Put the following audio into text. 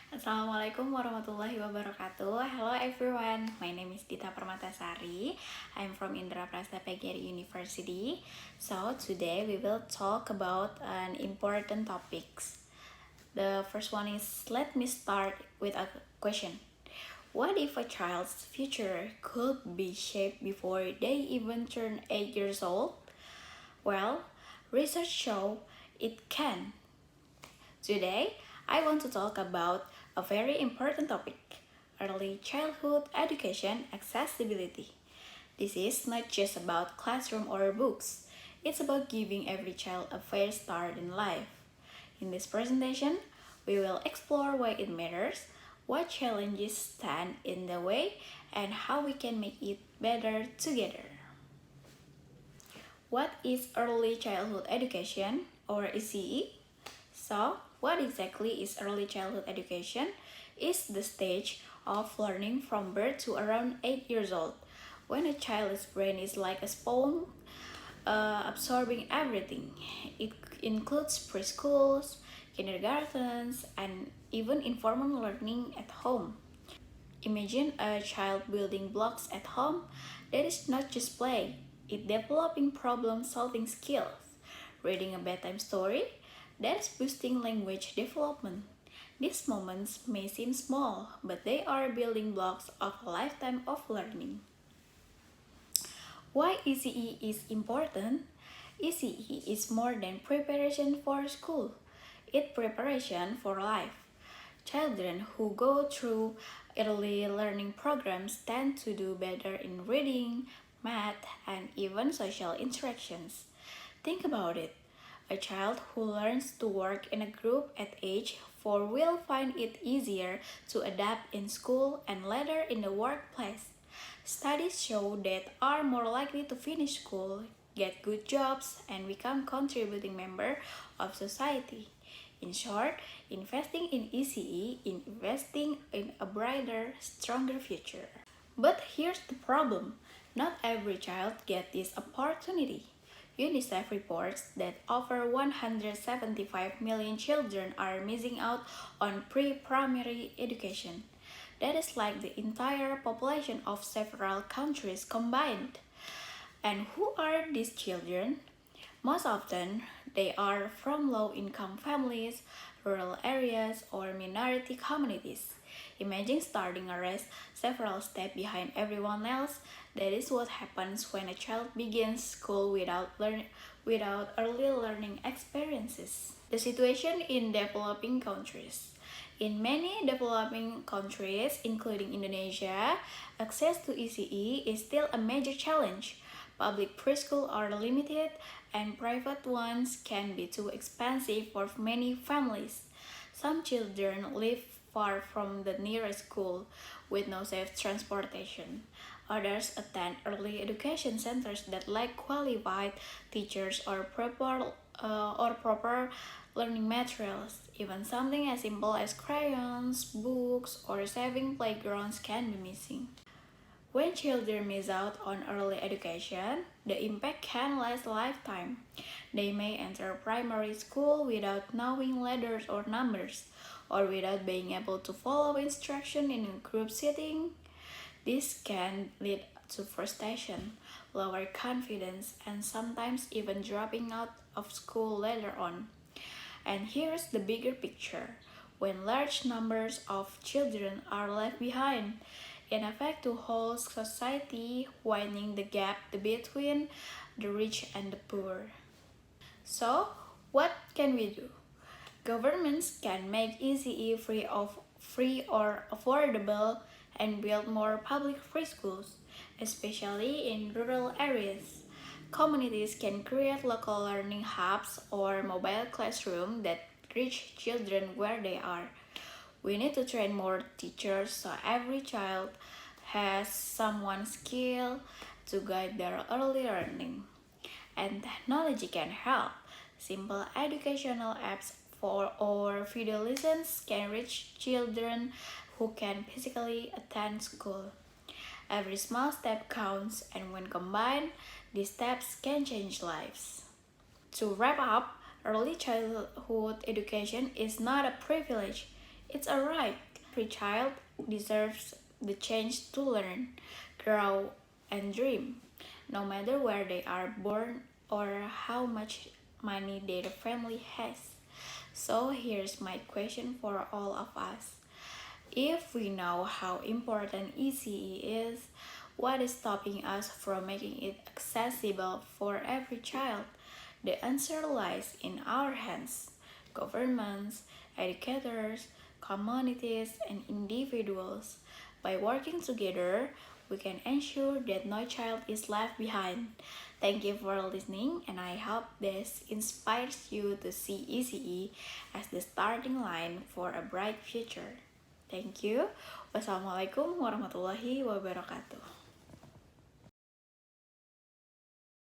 Assalamualaikum warahmatullahi wabarakatuh. Hello everyone, my name is Dita Permatasari. I'm from Indra Prasta Pegiri University. So today we will talk about an important topics. The first one is, let me start with a question. What if a child's future could be shaped before they even turn 8 years old? Well, research show it can. Today, I want to talk about a very important topic, early childhood education accessibility. This is not just about classroom or books, it's about giving every child a fair start in life. In this presentation, we will explore why it matters, what challenges stand in the way, and how we can make it better together. What is early childhood education, or ECE? So, what exactly is early childhood education? It's the stage of learning from birth to around 8 years old, when a child's brain is like a sponge, absorbing everything. It includes preschools, kindergartens, and even informal learning at home. Imagine a child building blocks at home. That is not just play, it's developing problem solving skills. Reading a bedtime story, that's boosting language development. These moments may seem small, but they are building blocks of a lifetime of learning. Why ECE is important? ECE is more than preparation for school. It's preparation for life. Children who go through early learning programs tend to do better in reading, math, and even social interactions. Think about it. A child who learns to work in a group at age 4 will find it easier to adapt in school and later in the workplace. Studies show that are more likely to finish school, get good jobs, and become contributing member of society. In short, investing in ECE in investing in a brighter, stronger future. But here's the problem. Not every child gets this opportunity. UNICEF reports that over 175 million children are missing out on pre-primary education. That is like the entire population of several countries combined. And who are these children? Most often, they are from low-income families, rural areas, or minority communities. Imagine starting a race several steps behind everyone else. That is what happens when a child begins school without early learning experiences. The situation in developing countries. In many developing countries, including Indonesia, access to ECE is still a major challenge. Public preschools are limited, and private ones can be too expensive for many families. Some children live far from the nearest school with no safe transportation. Others attend early education centers that lack qualified teachers or proper learning materials. Even something as simple as crayons, books, or saving playgrounds can be missing. When children miss out on early education, the impact can last a lifetime. They may enter primary school without knowing letters or numbers, or without being able to follow instruction in a group setting. This can lead to frustration, lower confidence, and sometimes even dropping out of school later on. And here's the bigger picture. When large numbers of children are left behind, in effect to whole society, widening the gap between the rich and the poor. So, what can we do? Governments can make ECE free or affordable and build more public preschools, especially in rural areas. Communities can create local learning hubs or mobile classrooms that reach children where they are. We need to train more teachers so every child has someone skilled to guide their early learning. And technology can help. Simple educational apps for or video lessons can reach children who can physically attend school. Every small step counts, and when combined, these steps can change lives. To wrap up, early childhood education is not a privilege, It's alright. Every child deserves the chance to learn, grow, and dream, no matter where they are born or how much money their family has. So here's my question for all of us. If we know how important ECE is, what is stopping us from making it accessible for every child? The answer lies in our hands. Governments, educators, communities, and individuals. By working together, we can ensure that no child is left behind. Thank you for listening, and I hope this inspires you to see ECE as the starting line for a bright future. Thank you. Wassalamualaikum warahmatullahi wabarakatuh.